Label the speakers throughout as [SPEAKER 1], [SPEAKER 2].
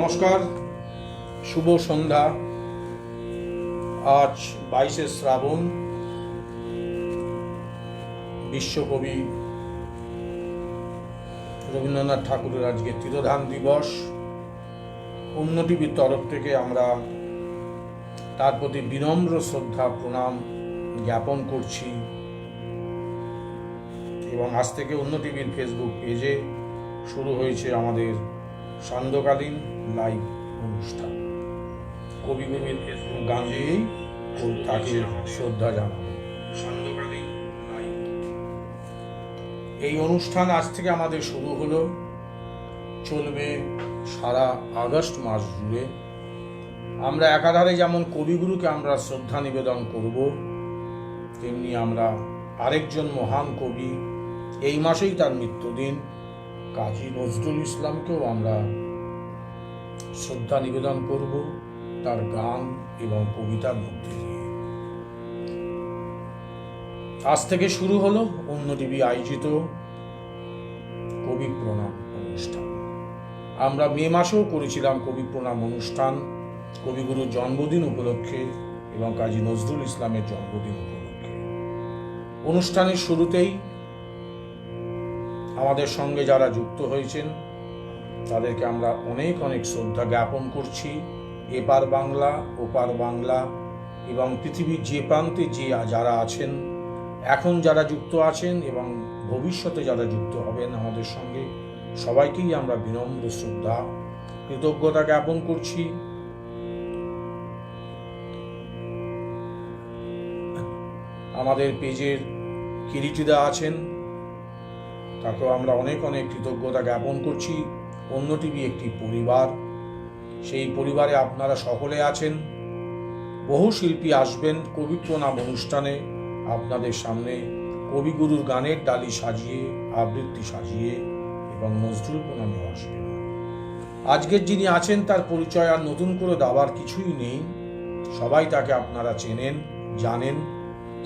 [SPEAKER 1] নমস্কার, শুভ সন্ধ্যা। আজ 22শে শ্রাবণ, বিশ্বকবি রবীন্দ্রনাথ ঠাকুরের আজকে তিরোধান দিবস। অন্য টিভির তরফ থেকে আমরা তার প্রতি বিনম্র শ্রদ্ধা প্রণাম জ্ঞাপন করছি এবং আজ থেকে অন্য টিভির ফেসবুক পেজে শুরু হয়েছে আমাদের সান্ধ্যকালীন লাইভ অনুষ্ঠান। কবিগুরুর গান দিয়েই তাকে শ্রদ্ধা জানাবো। সান্ধ্যকালীন লাইভ এই অনুষ্ঠান আজ থেকে আমাদের শুরু হলো, চলবে সারা আগস্ট মাস জুড়ে। আমরা একাধারে যেমন কবিগুরুকে আমরা শ্রদ্ধা নিবেদন করব, তেমনি আমরা আরেকজন মহান কবি, এই মাসেই তার মৃত্যুদিন, কাজী নজরুল ইসলামকেও আমরা শ্রদ্ধা নিবেদন করব তার গান এবং কবিতার মধ্যে দিয়ে। আজ থেকে শুরু হলো অন্য টিভি আয়োজিত কবি প্রণাম অনুষ্ঠান। আমরা মে মাসেও করেছিলাম কবি প্রণাম অনুষ্ঠান কবিগুরুর জন্মদিন উপলক্ষে এবং কাজী নজরুল ইসলামের জন্মদিন উপলক্ষে। অনুষ্ঠানের শুরুতেই আমাদের সঙ্গে যারা যুক্ত হয়েছেন তাদেরকে আমরা অনেক অনেক শ্রদ্ধা জ্ঞাপন করছি। এপার বাংলা ওপার বাংলা এবং পৃথিবীর যে প্রান্তে যে যারা আছেন, এখন যারা যুক্ত আছেন এবং ভবিষ্যতে যারা যুক্ত হবেন আমাদের সঙ্গে, সবাইকেই আমরা বিনম্র শ্রদ্ধা কৃতজ্ঞতা জ্ঞাপন করছি। আমাদের পেজের কিরিটিদা আছেন, তাকেও আমরা অনেক অনেক কৃতজ্ঞতা জ্ঞাপন করছি। অন্য টিভি একটি পরিবার, সেই পরিবারে আপনারা সকলে আছেন। বহু শিল্পী আসবেন কবি প্রণাম অনুষ্ঠানে আপনাদের সামনে কবিগুরুর গানের ডালি সাজিয়ে, আবৃত্তি সাজিয়ে এবং নজরুল প্রণামেও আসবেন। আজকের যিনি আছেন তার পরিচয় আর নতুন করে দেওয়ার কিছুই নেই, সবাই তাকে আপনারা চেনেন জানেন,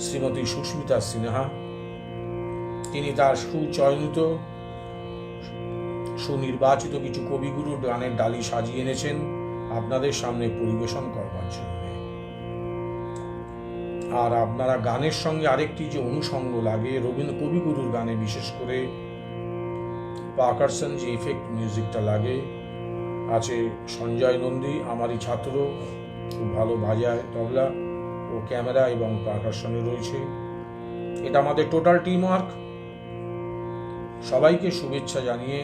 [SPEAKER 1] শ্রীমতী সুস্মিতা সিনহা। তিনি তার সুচয়নিত সুনির্বাচিত কিছু কবিগুরুর গানের ডালি সাজিয়ে এনেছেন আপনাদের সামনে পরিবেশন করবার জন্য। আর আপনারা গানের সঙ্গে আরেকটি যে অনুষঙ্গ লাগে রবীন্দ্র কবিগুরুর গানে, বিশেষ করে পারকাশন যে ইফেক্ট মিউজিকটা লাগে, আছে সঞ্জয় নন্দী, আমারই ছাত্র, খুব ভালো বাজায় তবলা ও ক্যামেরা এবং পারকাশনে রয়েছে। এটা আমাদের টোটাল টিম ওয়ার্ক। সবাইকে শুভেচ্ছা জানিয়ে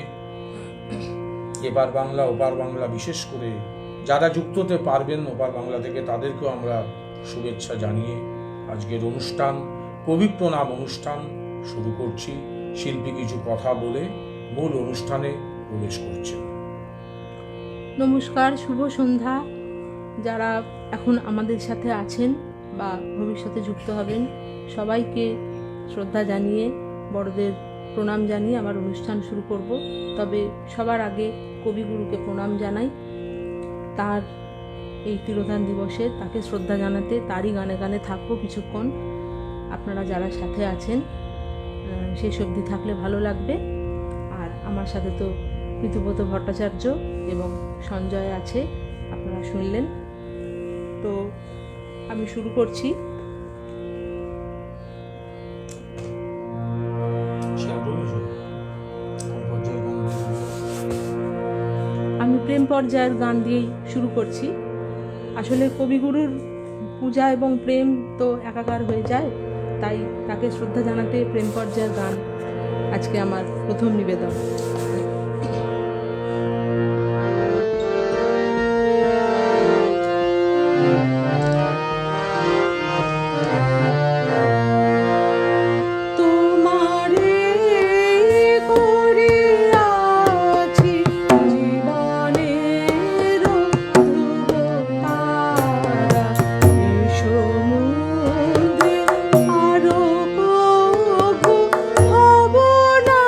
[SPEAKER 1] এপার বাংলা ওপার বাংলা, বিশেষ করে যারা যুক্ত হতে পারবেন ওপার বাংলা থেকে, তাদেরকেও আমরা শুভেচ্ছা জানিয়ে আজকের অনুষ্ঠান কবি প্রণাম অনুষ্ঠান শুরু করছি। শিল্পী কিছু কথা বলে মূল অনুষ্ঠানে প্রবেশ করছেন।
[SPEAKER 2] নমস্কার, শুভ সন্ধ্যা। যারা এখন আমাদের সাথে আছেন বা ভবিষ্যতে যুক্ত হবেন, সবাইকে শ্রদ্ধা জানিয়ে, বড়দের প্রণাম জানিয়ে আমার অনুষ্ঠান শুরু করব। তবে সবার আগে কবিগুরুকে প্রণাম জানাই, তার এই তিরোধান দিবসে তাকে শ্রদ্ধা জানাতে, তারই গানে গানে থাকবো কিছুক্ষণ। আপনারা যারা সাথে আছেন শেষ অবধি থাকলে ভালো লাগবে। আর আমার সাথে তো ঋতুব্রত ভট্টাচার্য এবং সঞ্জয় আছে, আপনারা শুনলেন। তো আমি শুরু করছি। আমি প্রেম পর্যায়ের গান দিয়েই শুরু করছি। আসলে কবিগুরুর পূজা এবং প্রেম তো একাকার হয়ে যায়, তাই তাকে শ্রদ্ধা জানাতে প্রেম পর্যায়ের গান আজকে আমার প্রথম নিবেদন।
[SPEAKER 3] আরো কবু হব না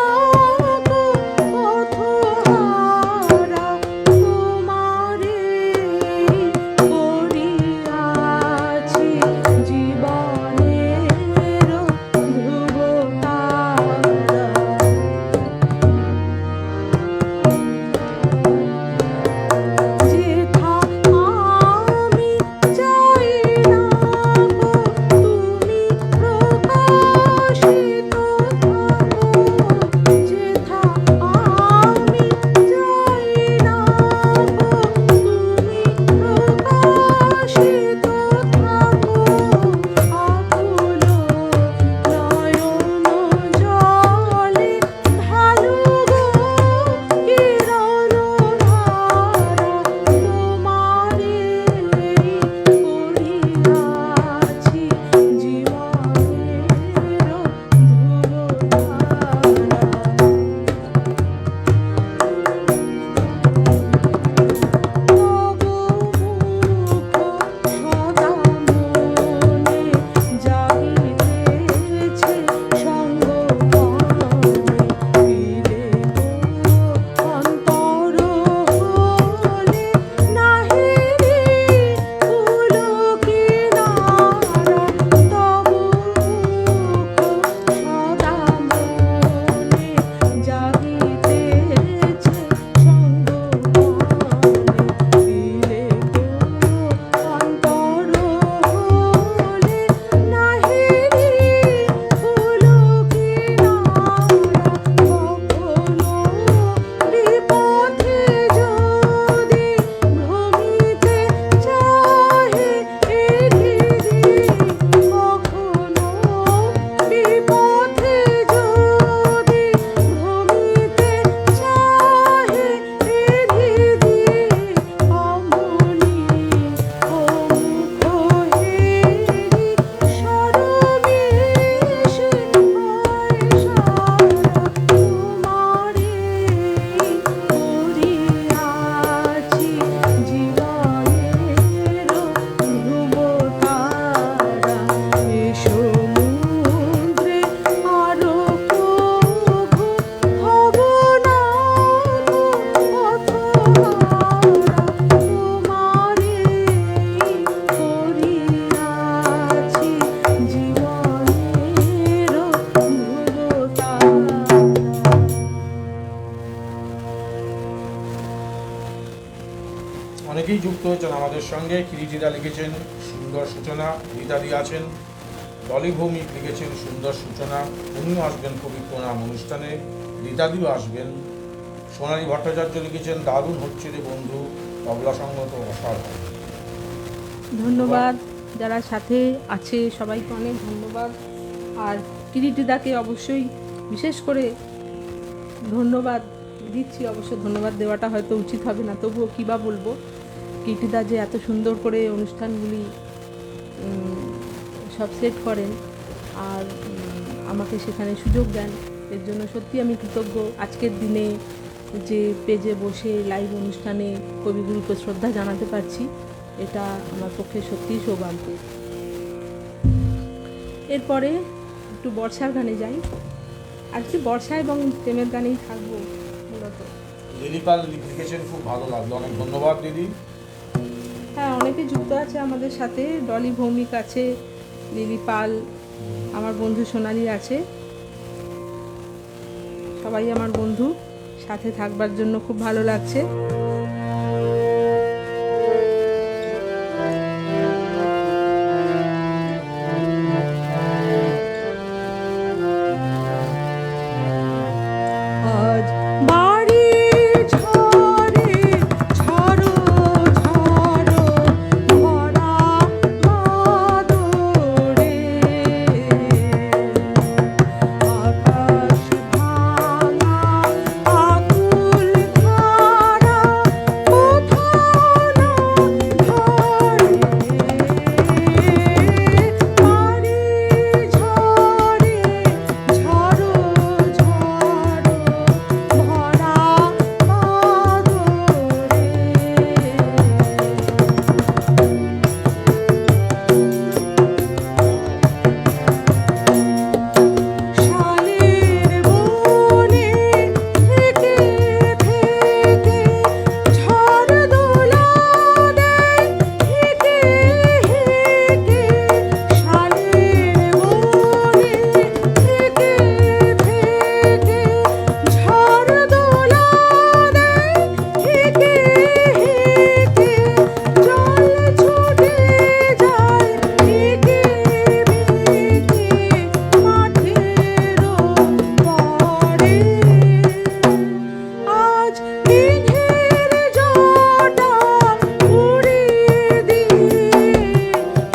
[SPEAKER 1] অনেকেই যুক্ত হয়েছেন আমাদের সঙ্গে। কিরিটিদা লিখেছেন সুন্দর সূচনা, রীতাদি আছেন, ডলি ভৌমিক লিখেছেন সুন্দর সূচনা, উনিও আসবেন কবির প্রণাম অনুষ্ঠানে, রীতাদিও আসবেন। সোনালী ভট্টাচার্য লিখেছেন দারুণ হচ্ছে রে বন্ধু, তবলা সঙ্গত অসাধারণ।
[SPEAKER 2] ধন্যবাদ যারা সাথে আছে সবাইকে অনেক ধন্যবাদ। আর কিরিটিদাকে অবশ্যই বিশেষ করে ধন্যবাদ দিচ্ছি। অবশ্য ধন্যবাদ দেওয়াটা হয়তো উচিত হবে না, তবুও কী বা বলবো। কিরিটিদা যে এত সুন্দর করে অনুষ্ঠানগুলি সব সেট করেন আর আমাকে সেখানে সুযোগ দেন, এর জন্য সত্যি আমি কৃতজ্ঞ। আজকের দিনে যে পেজে বসে লাইভ অনুষ্ঠানে কবিগুরুকে শ্রদ্ধা জানাতে পারছি, এটা আমার পক্ষে সত্যিই সৌভাগ্যের। এরপরে একটু বর্ষার গানে যাই। আজকে বর্ষা এবং প্রেমের গানেই থাকবো মূলত।
[SPEAKER 1] লিলি পাল লিখেছেন খুব ভালো লাগলো, অনেক ধন্যবাদ দিদি।
[SPEAKER 2] হ্যাঁ, অনেকে যুক্ত আছে আমাদের সাথে। ডলি ভৌমিক আছে, লিলি পাল, আমার বন্ধু সোনালি আছে, সবাই আমার বন্ধু। সাথে থাকবার জন্য খুব ভালো লাগছে। আজ বাড়ি ঝরে ঝড়ো ঝড়ো ভরা বাদরে, আকাশ ভাঙা আকুল ধারা কোথাও না ধরে। বাড়ি ঝরে ঝড়ো ঝড়ো ভরা শালের বনে থেকে থেকে ঝড় দোলা দেয় হেঁকে হেঁকে। শালের বনে থেকে থেকে ঝড় দোলা দেয় হেঁকে হেঁকে। জল ছুটে যায় হেঁকে হেঁকে মাঠেরও পরে। আজ মেঘের জটা উড়িয়ে দিয়ে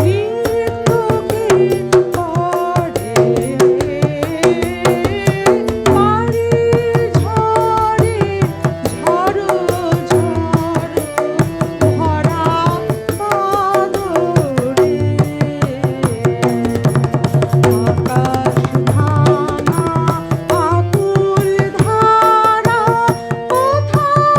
[SPEAKER 2] নৃত্যকে করে। বাড়ি ঝরে ঝড়ো ঝড়ো ভরা বাদরে, আকাশ ভাঙা আকুল ধারা কোথাও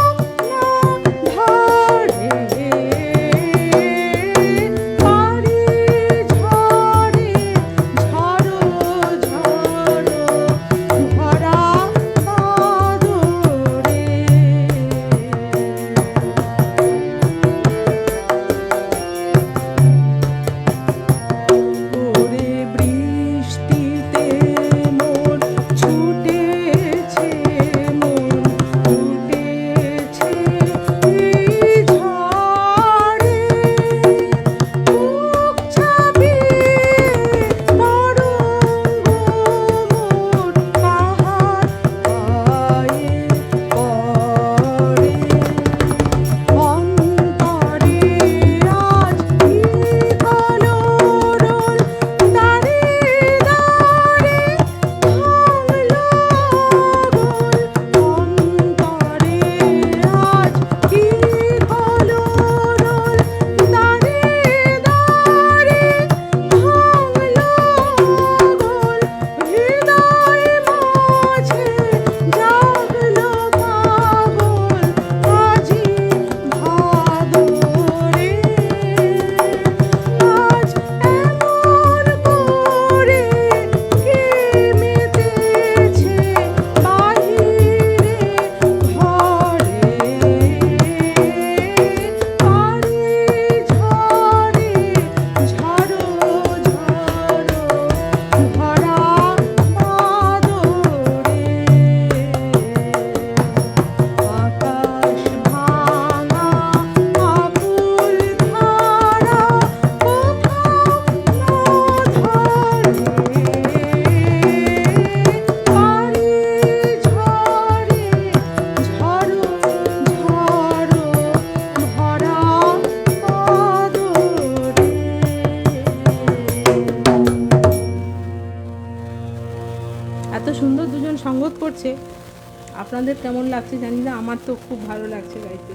[SPEAKER 2] আপনাদের কেমন লাগছে জানি না, আমার তো খুব ভালো লাগছে গাইতে।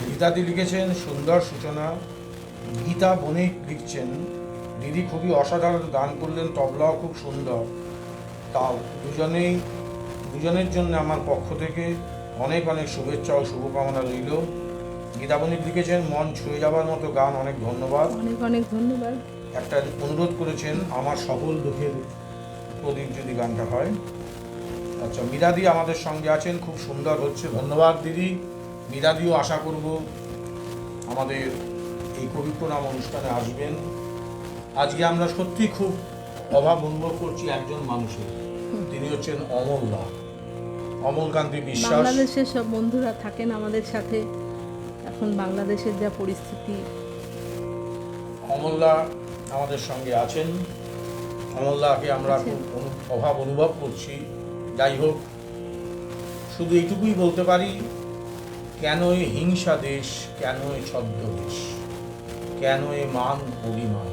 [SPEAKER 1] গীতাদি লিখেছেন সুন্দর সূচনা। গীতা বণিক লিখছেন দিদি খুবই অসাধারণ গান করলেন, তবলাও খুব সুন্দর। তাও দুজনের জন্য আমার পক্ষ থেকে অনেক অনেক শুভেচ্ছা ও শুভকামনা রইল। গীতা বণিক লিখেছেন মন ছুঁয়ে যাবার মতো গান, অনেক ধন্যবাদ।
[SPEAKER 2] অনেক অনেক ধন্যবাদ।
[SPEAKER 1] একটা অনুরোধ করেছেন আমার সকল দুঃখের প্রদীপ যদি গানটা হয়। আচ্ছা, মীরাদি আমাদের সঙ্গে আছেন, খুব সুন্দর হচ্ছে, ধন্যবাদ দিদি। মীরাদিও আশা করব আমাদের এই কবি প্রণাম অনুষ্ঠানে আসবেন। আজকে আমরা সত্যি খুব অভাব অনুভব করছি একজন মানুষের, তিনি হচ্ছেন অমলকান্তি বিশ্বাস।
[SPEAKER 2] বাংলাদেশের সব বন্ধুরা থাকেন আমাদের সাথে, এখন বাংলাদেশের যা পরিস্থিতি।
[SPEAKER 1] অমলদা আমাদের সঙ্গে আছেন, অমলদাকে আমরা খুব অভাব অনুভব করছি। যাই হোক, শুধু এইটুকুই বলতে পারি, কেন এ হিংসা দেশ, কেন এ ছদ্মবেশ, কেন এ মান অভিমান,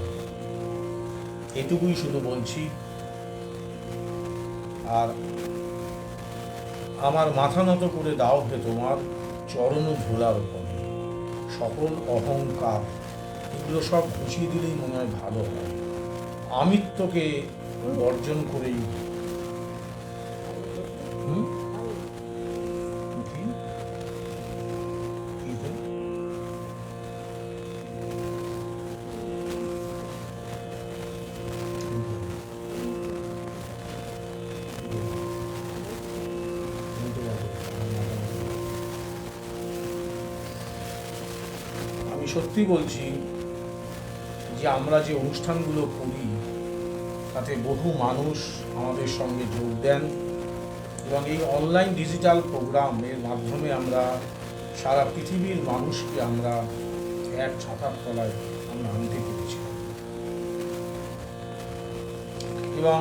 [SPEAKER 1] এটুকুই শুধু বলছি। আর আমার মাথা নত করে দাও হে তোমার চরণ ধুলার উপরে, সকল অহংকার এগুলো সব ঘুষিয়ে দিলেই মনে হয় ভালো হয়। আমিত্বকে বর্জন করেই আমি সত্যি বলছি যে আমরা যে অনুষ্ঠানগুলো করি তাতে বহু মানুষ আমাদের সঙ্গে যোগ দেন, এবং এই অনলাইন ডিজিটাল প্রোগ্রামের মাধ্যমে আমরা সারা পৃথিবীর মানুষকে আমরা এক ছাতার তলায় আমরা আনতে পেরেছি। এবং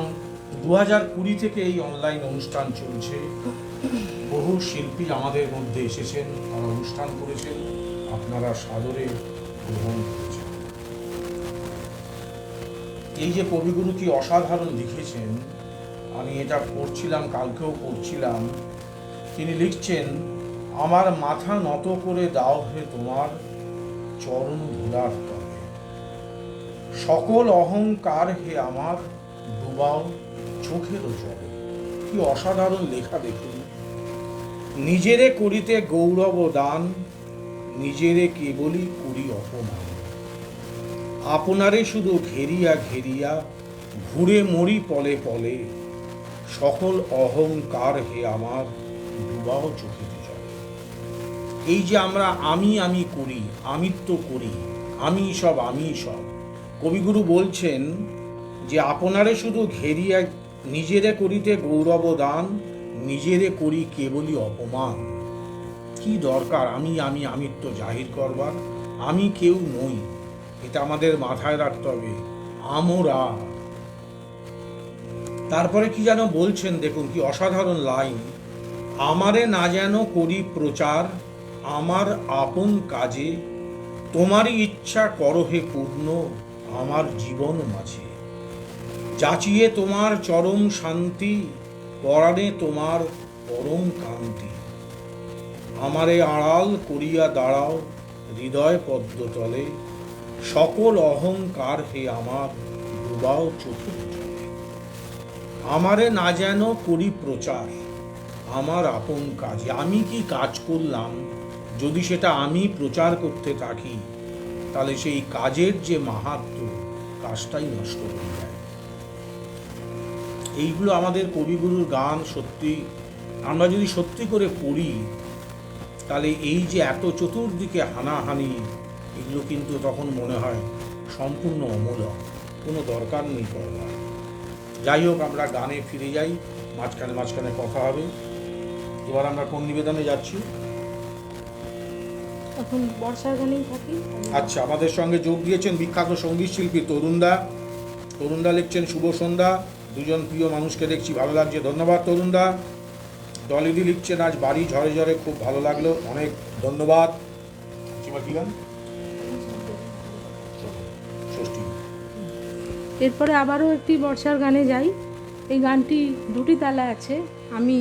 [SPEAKER 1] 2020 থেকে এই অনলাইন অনুষ্ঠান চলছে। বহু শিল্পী আমাদের মধ্যে এসেছেন, তারা অনুষ্ঠান করেছেন, আপনারা সাদরে গ্রহণ করেছেন। এই যে কবিগুরু কি অসাধারণ লিখেছেন, আমি এটা পড়ছিলাম, কালকেও পড়ছিলাম। তিনি লিখছেন, আমার মাথা নত করে দাও হে তোমার চরণ ধুলার তলে, সকল অহংকার হে আমার ডুবাও চোখের জলে। কি অসাধারণ লেখা দেখুন। নিজেরে করিতে গৌরব দান, নিজেরে কেবলই করি অপমান, আপনারে শুধু ঘেরিয়া ঘেরিয়া ঘুরে মরি পলে পলে, সকল অহংকার হে আমার ডুবাও চোখের জলে। এই যে আমরা আমি করি, আমিত্ব করি, আমি সব, কবিগুরু বলছেন যে আপনারে শুধু ঘেরিয়া নিজেরে করিতে গৌরব দান, নিজেরে করি কেবলই অপমান। কি দরকার আমিত্ব জাহির করবার? আমি কেউ নই, এটা আমাদের মাথায় রাখতে হবে। আমরা তারপরে কি যেন বলছেন, দেখুন কি অসাধারণ লাইন। আমারে না যেন করি প্রচার, আমার আপন কাজে, তোমারই ইচ্ছা করো হে পূর্ণ আমার জীবন মাঝে, যাচিয়ে তোমার চরম শান্তি, পরাণে তোমার পরম কান্তি, আমারে আড়াল করিয়া দাঁড়াও হৃদয় পদ্মতলে, সকল অহংকার হে আমার ডুবাও চোখের জলে। আমারে না যেন করি প্রচার, আমার আপন কাজে, আমি কি কাজ করলাম যদি সেটা আমি প্রচার করতে থাকি, তাহলে সেই কাজের যে মাহাত্ম্য, কাজটাই নষ্ট হয়ে যায়। এইগুলো আমাদের কবিগুরুর গান। সত্যি আমরা যদি সত্যি করে পড়ি, তাহলে এই যে এত চতুর্দিকে হানাহানি, এগুলো কিন্তু তখন মনে হয় সম্পূর্ণ অমূলক, কোনো দরকার নেই করবার। যাই হোক, আমরা গানে ফিরে যাই, মাঝখানে কথা হবে। এবার আমরা কোন নিবেদনে যাচ্ছি?
[SPEAKER 2] এখন বর্ষার গানেই থাকি।
[SPEAKER 1] আচ্ছা, আমাদের সঙ্গে যোগ দিয়েছেন বিখ্যাত সঙ্গীত শিল্পী তরুণদা লিখছেন শুভ সন্ধ্যা, দুজন প্রিয় মানুষকে দেখছি, ভালো লাগছে, ধন্যবাদ তরুণদা। ডলিদি লিখছেন আজ বাড়ি ঝড়ে ঝড়ে, খুব ভালো লাগলো, অনেক ধন্যবাদ। কি গান?
[SPEAKER 2] এরপরে আবারও একটি বর্ষার গানে যাই। এই গানটি দুটি তালে আছে। আমি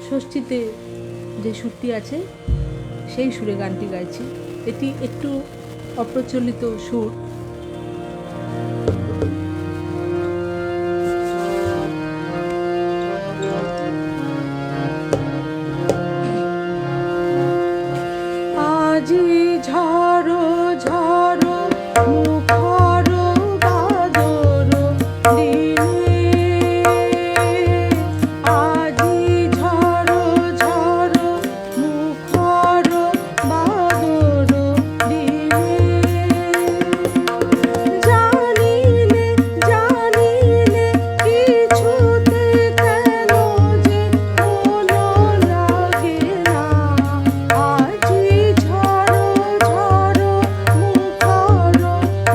[SPEAKER 2] ষষ্ঠীতে যে সুরটি আছে সেই সুরে গানটি গাইছি। এটি একটু অপ্রচলিত সুর। আজি ঝড়ো ঝড়ো মুখর বাদর দিনে, আজি ঝড়ো ঝড়ো মুখর বাদর দিনে, জানিলে জানিলে কিছুতে কেন যে মন লাগে না, আজি ঝড়ো ঝড়ো মুখর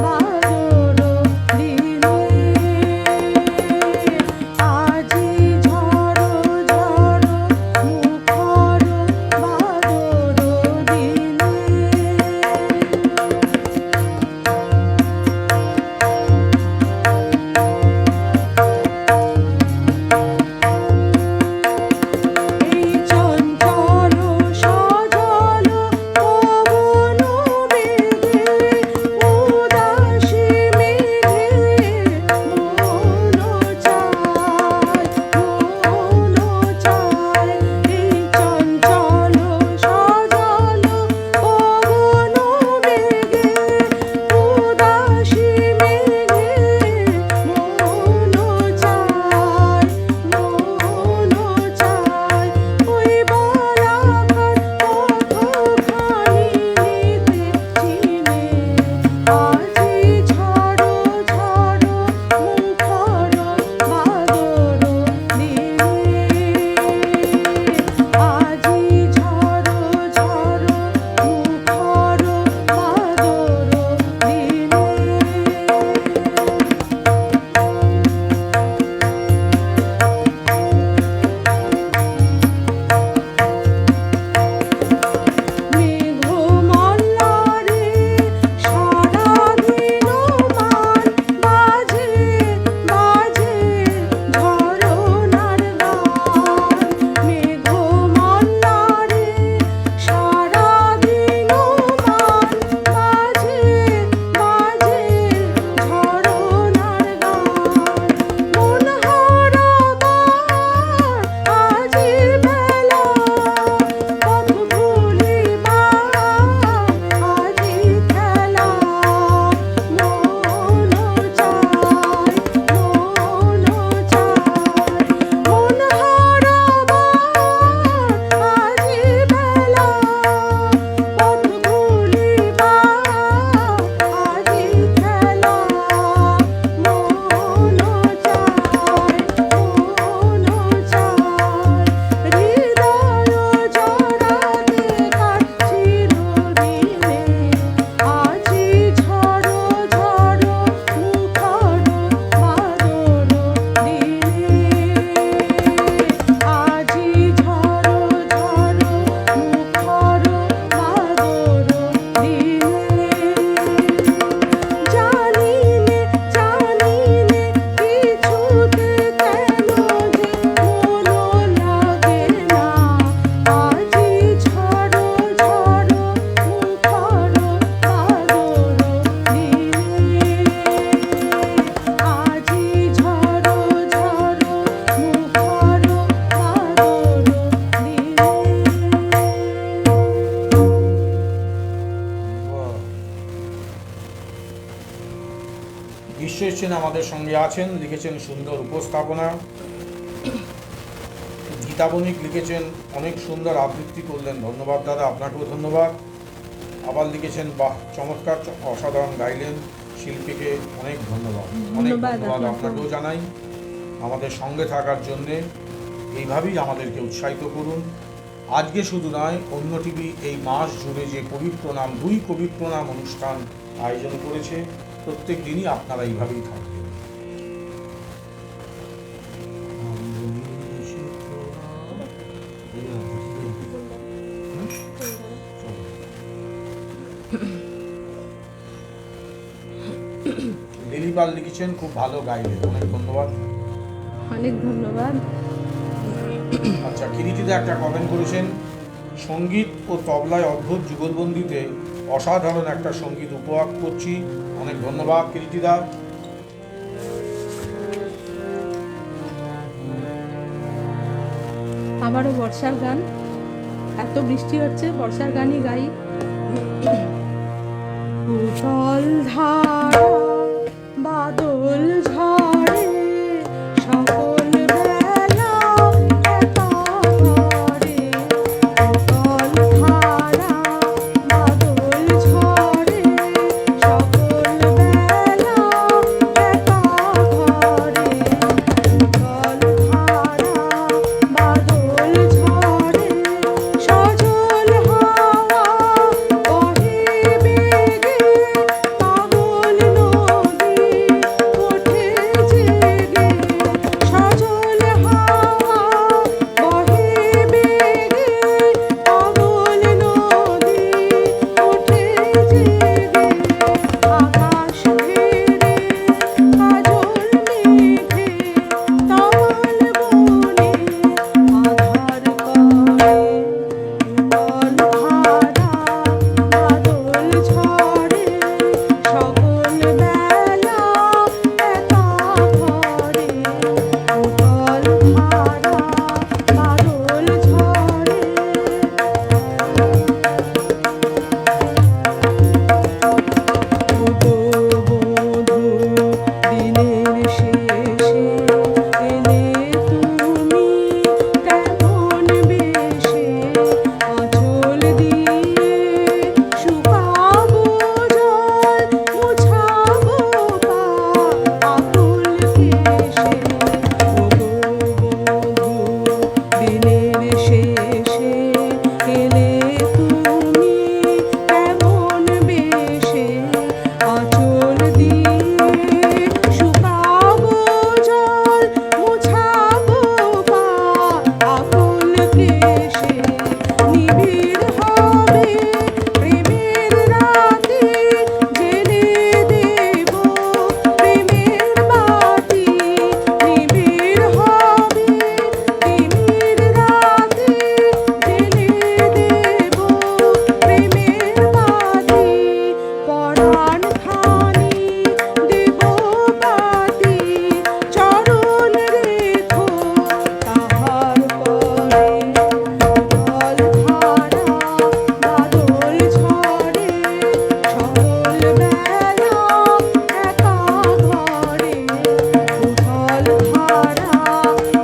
[SPEAKER 2] বাদর দিনে, আজি ঝড়ো ঝড়ো মুখর বাদর দিনে। এই চঞ্চল সজল পবন বেগে উদাসী মেঘে মন চায়, মন চায়। এই চঞ্চল সজল পবন বেগে উদাসী মেঘে মন চায়, মন চায়। ওই বলাকার পথখানি নিতে চিনে, আজি ঝড়ো ঝড়ো মুখর বাদর দিনে, আজি ঝড়ো ঝড়ো মুখর বাদর দিনে। মেঘমল্লারে সারাদিন মান বাজে বাজে ঝরনার গান, মেঘমল্লারে সারাদিন মান বাজে বাজে ঝরনার গান, মন হারাবার আজি বেলা, পথ ভুলিবার আজি খেলা, মন চায়, মন চায়। মন হারাবার আজি বেলা, পথ ভুলিবার আজি খেলা, মন চায়, মন চায়। হৃদয় জড়াতে কার চিরদিনে, আজি ঝড়ো ঝড়ো মুখর বাদর দিনে, আজি ঝড়ো ঝড়ো মুখর বাদর দিনে, জানিলে জানিলে কিছুতে কেন যে মন লাগে না, আজি ঝড়ো ঝড়ো মুখর বাদর দিনে, আজি ঝড়ো ঝড়ো মুখর বাদর দিনে।
[SPEAKER 1] ঈশ্বর সেন আমাদের সঙ্গে আছেন, লিখেছেন সুন্দর উপস্থাপনা। গীতা বণিক লিখেছেন অনেক সুন্দর আবৃত্তি করলেন, ধন্যবাদ দাদা, আপনাকেও ধন্যবাদ। আবার লিখেছেন বাহ চমৎকার, অসাধারণ গাইলেন, শিল্পীকে অনেক ধন্যবাদ। অনেক
[SPEAKER 2] ধন্যবাদ
[SPEAKER 1] ধন্যবাদ
[SPEAKER 2] আপনাকেও।
[SPEAKER 1] আপনাকেও জানাই আমাদের সঙ্গে থাকার জন্যে। এইভাবেই আমাদেরকে উৎসাহিত করুন। আজকে শুধু নয়, অন্য টিভি এই মাস জুড়ে যে কবির প্রণাম, 2 কবির প্রণাম অনুষ্ঠান আয়োজন করেছে, প্রত্যেক দিনই আপনারা এইভাবেই থাকবেন। দিলীপ পাল লিখেছেন খুব ভালো গাইলেন, অনেক ধন্যবাদ।
[SPEAKER 2] অনেক ধন্যবাদ।
[SPEAKER 1] আচ্ছা, কিরিটিদা একটা কমেন্ট করেছেন, সঙ্গীত ও তবলায় অদ্ভুত যুগলবন্দিতে অসাধারণ একটা সঙ্গীত উপভোগ করছি। অনেক ধন্যবাদ কিরিটিদা।
[SPEAKER 2] আবারও বর্ষার গান, এত বৃষ্টি হচ্ছে, বর্ষার গানই গাই। উতল ধারা বাদল ঝরে সকল বেলা একা ঘরে। উতল ধারা বাদল ঝরে সকল বেলা একা ঘরে। উতল ধারা বাদল ঝরে সজল হাওয়া বহে বেগে, পাগল নদী ওঠে জেগে। সজল হাওয়া বহে বেগে, পাগল নদী ওঠে জেগে। আকাশ ঘেরে কাজল মেঘে, তমাল বনে আধার করে। উতল ধারা বাদল ঝরে সকল বেলা একা ঘরে। উতল ধারা বাদল ঝরে। বধূ দিনের শেষে এলে তুমি কেমন বেশে, আঁচল দিয়ে শুকাবো জল, মুছাবো পা আকুল কেশে। বধূ দিনের শেষে এলে তুমি কেমন বেশে, আঁচল দিয়ে শুকাবো জল, মুছাবো পা আকুল কেশে। নিবিড় হবে প্রেমের রাতে, জেলে দেব প্রেমের বাতি। নিবিড় হবে প্রেমের রাতে, জেলে দেব প্রেমের বাতি। পরাণ খানি দেব বাতি, চরণ রেখো তাহার পরে। উতল ধারা বাদল ঝরে সকল বেলা একা ঘরে। উতল ধারা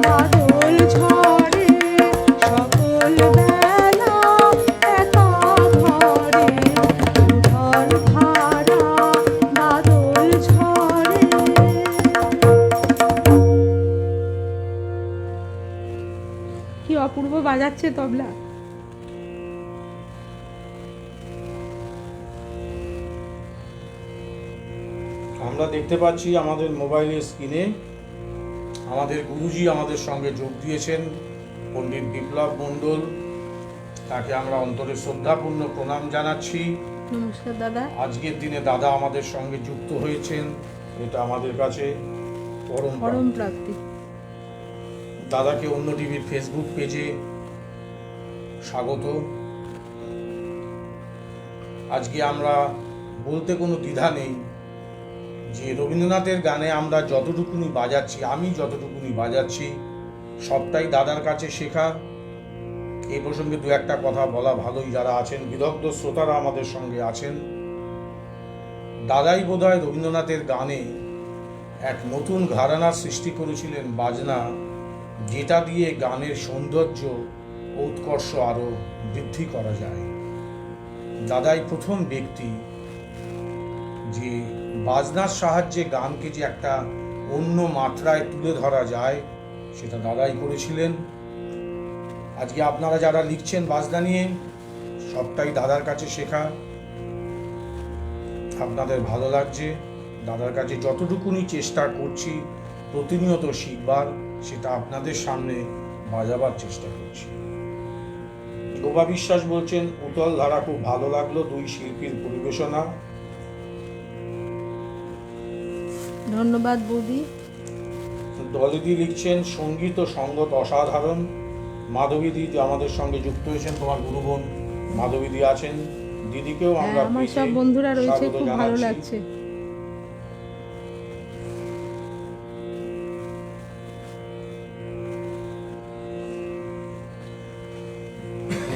[SPEAKER 2] বাদল ঝরে সকল বেলা একা ঘরে। উতল ধারা বাদল ঝরে। কি অপূর্ব বাজাচ্ছে তবলা।
[SPEAKER 1] আমরা দেখতে পাচ্ছি আমাদের মোবাইলের স্ক্রিনে আমাদের গুরুজি আমাদের সঙ্গে যোগ দিয়েছেন, পণ্ডিত বিপ্লব মণ্ডল। তাকে আমরা অন্তরে শ্রদ্ধাপূর্ণ প্রণাম জানাচ্ছি।
[SPEAKER 2] নমস্কার দাদা।
[SPEAKER 1] আজকের দিনে দাদা আমাদের সঙ্গে যুক্ত হয়েছেন, এটা আমাদের কাছে পরম
[SPEAKER 2] পরম
[SPEAKER 1] প্রাপ্তি।
[SPEAKER 2] প্রাপ্তি।
[SPEAKER 1] দাদাকে অন্য টিভির ফেসবুক পেজে স্বাগত। আজকে আমরা বলতে কোনো দ্বিধা নেই যে রবীন্দ্রনাথের গানে আমরা যতটুকুনি বাজাচ্ছি, আমি যতটুকুনি বাজাচ্ছি, সবটাই দাদার কাছে শেখা। এই প্রসঙ্গে দু একটা কথা বলা ভালোই, যারা আছেন বিদগ্ধ শ্রোতারা আমাদের সঙ্গে আছেন। দাদাই বোধহয় রবীন্দ্রনাথের গানে এক নতুন ঘরানার সৃষ্টি করেছিলেন, বাজনা, যেটা দিয়ে গানের সৌন্দর্য ও উৎকর্ষ আরো বৃদ্ধি করা যায়। দাদাই প্রথম ব্যক্তি যে বাজনার সাহায্যে গানকে যে একটা অন্য মাত্রায় তুলে ধরা যায়, সেটা দাদাই করেছিলেন। আজকে আপনারা যারা লিখছেন বাজনা নিয়ে, সবটাই দাদার কাছে শেখা। আপনাদের ভালো লাগছে, দাদার কাছে যতটুকুনি চেষ্টা করছি প্রতিনিয়ত শিখবার, সেটা আপনাদের সামনে বাজাবার চেষ্টা করছি। গোপা বিশ্বাস বলছেন, উতল ধারা খুব ভালো লাগলো, দুই শিল্পীর পরিবেশনা।
[SPEAKER 2] ধন্যবাদ বৌদি।
[SPEAKER 1] দলিদি লিখছেন সঙ্গীত ও সঙ্গত অসাধারণ। মাধবীদি যে আমাদের সঙ্গে যুক্ত হয়েছেন, তোমার গুরু বোন মাধবীদি আছেন, দিদিকেও
[SPEAKER 2] হ্যাঁ,
[SPEAKER 1] আমরা
[SPEAKER 2] আমার
[SPEAKER 1] পেজে
[SPEAKER 2] সব বন্ধুরা রয়েছে,
[SPEAKER 1] স্বাগত
[SPEAKER 2] খুব ভালো
[SPEAKER 1] জানাচ্ছি।
[SPEAKER 2] লাগছে।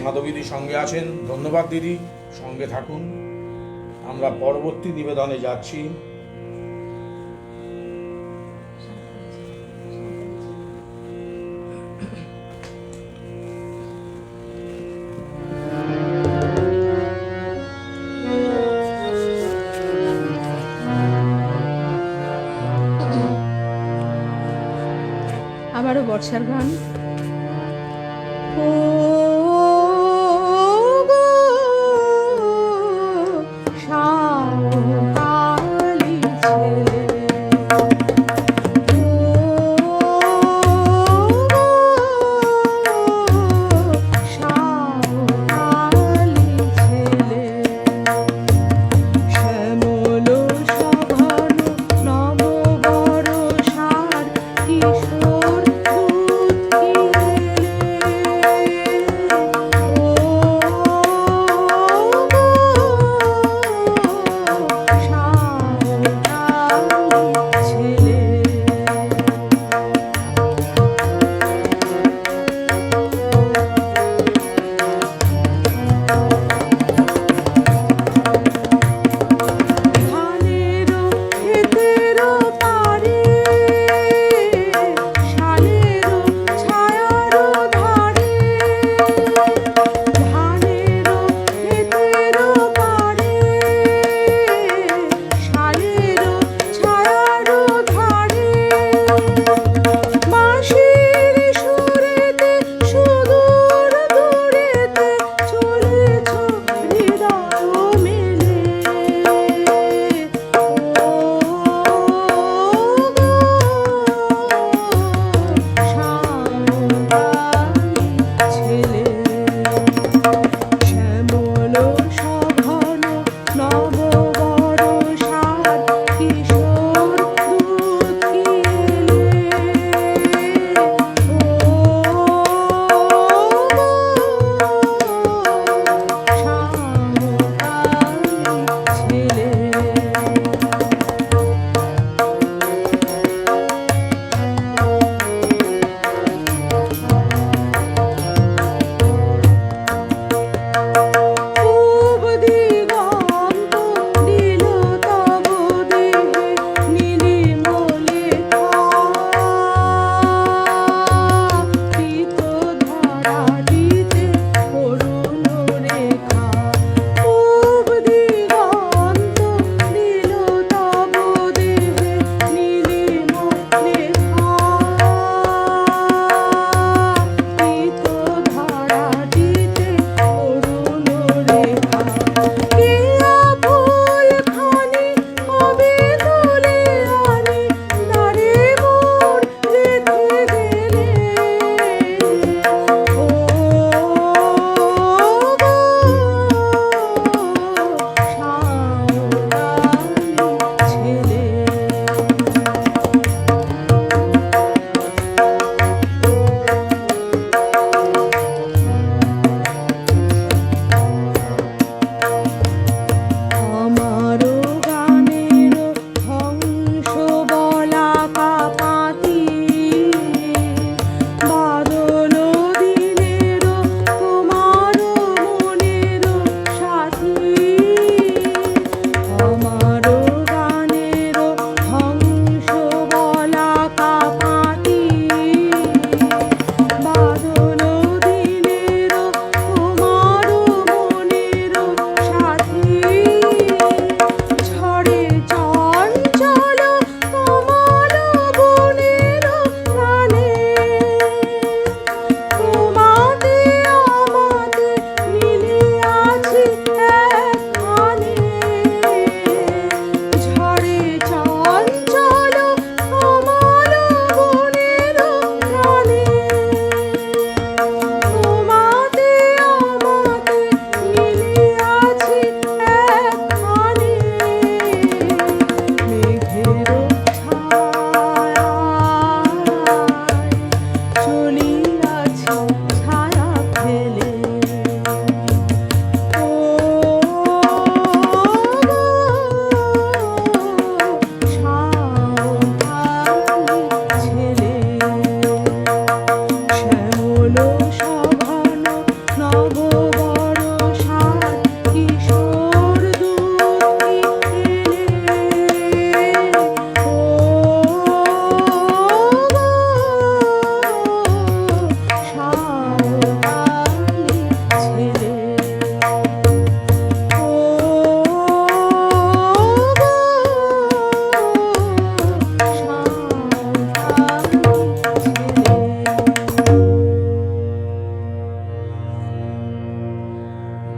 [SPEAKER 1] মাধবীদি সঙ্গে আছেন, ধন্যবাদ দিদি, সঙ্গে থাকুন। আমরা পরবর্তী নিবেদনে যাচ্ছি।
[SPEAKER 2] আবারও বর্ষার গান। ও গো শাওকালি ছেলে, ও গো শাওকালি ছেলে, শ্যামল সঘন নব বরষার কিশোর দুধ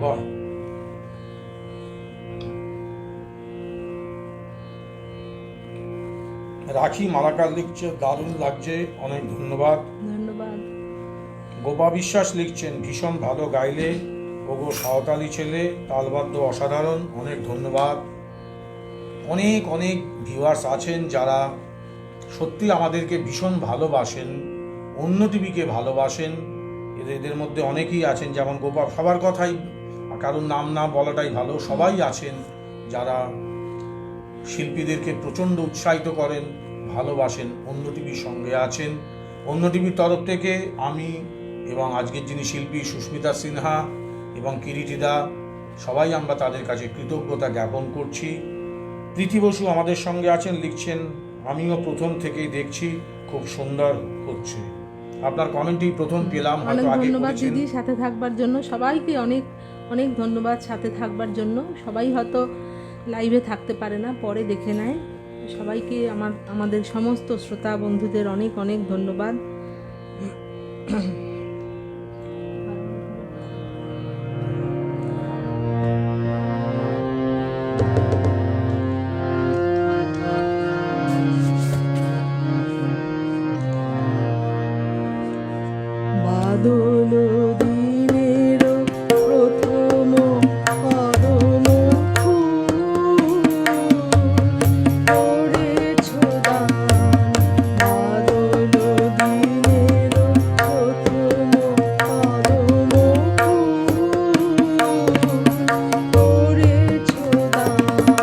[SPEAKER 1] বাহ, রাখি মালাকার লিখছে দারুণ লাগছে, অনেক ধন্যবাদ।
[SPEAKER 2] ধন্যবাদ।
[SPEAKER 1] গোপা বিশ্বাস লিখছেন ভীষণ ভালো গাইলে, ওগো সাঁওতালি ছেলে, তালবাদ্য অসাধারণ, অনেক ধন্যবাদ। অনেক অনেক ভিউয়ার্স আছেন যারা সত্যি আমাদেরকে ভীষণ ভালোবাসেন, অন্য টিভিকে ভালোবাসেন। এদের মধ্যে অনেকেই আছেন, যেমন গোপা, সবার কথাই, কারণ নাম না বলাটাই ভালো, সবাই আছেন যারা শিল্পীদেরকে প্রচণ্ড উৎসাহিত করেন, ভালোবাসেন, অন্য টিভির সঙ্গে আছেন। অন্য টিভির তরফ থেকে আমি এবং আজকের যিনি শিল্পী সুস্মিতা সিনহা এবং কিরিটিদা, সবাই আমরা তাদের কাছে কৃতজ্ঞতা জ্ঞাপন করছি। প্রীতি বসু আমাদের সঙ্গে আছেন, লিখছেন আমিও প্রথম থেকেই দেখছি, খুব সুন্দর হচ্ছে। আপনার কমেন্টই প্রথম পেলাম,
[SPEAKER 2] অনেক
[SPEAKER 1] হয়তো আগে
[SPEAKER 2] ধন্যবাদ
[SPEAKER 1] করেছেন।
[SPEAKER 2] দিদি সাথে থাকবার জন্য, সবাইকে অনেক অনেক ধন্যবাদ সাথে থাকবার জন্য। সবাই হয়তো লাইভে থাকতে পারে না, পরে দেখে নেয়। সবাইকে আমাদের সমস্ত শ্রোতা বন্ধুদের অনেক অনেক ধন্যবাদ। বাদল দিনের প্রথম পরম করেছ দান, বাদল দিনের প্রথম পরম করেছ দান।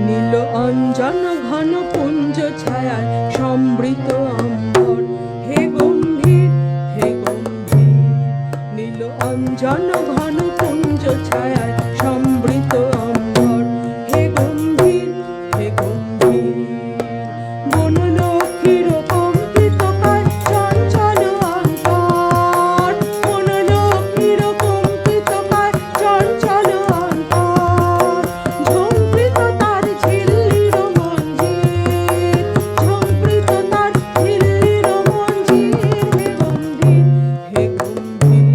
[SPEAKER 2] নীল অঞ্জন ঘন পুঞ্জ ছায়ায় সমৃত অম্বর, হে গম্ভীর হে গম্ভীর। নীল অঞ্জন ঘন পুঞ্জ ছায়ায় সমৃত অম্বর, হে গম্ভীর হে গম্ভীর। বনলক্ষ্মীর কম্পিত কায় চঞ্চল অন্তর, বনলক্ষ্মীর কম্পিত কায় চঞ্চল অন্তর। ঝঙ্কৃত তার ঝিল্লির মঞ্জির, ঝঙ্কৃত তার ঝিল্লির মঞ্জির, হে গম্ভীর হে গম্ভীর।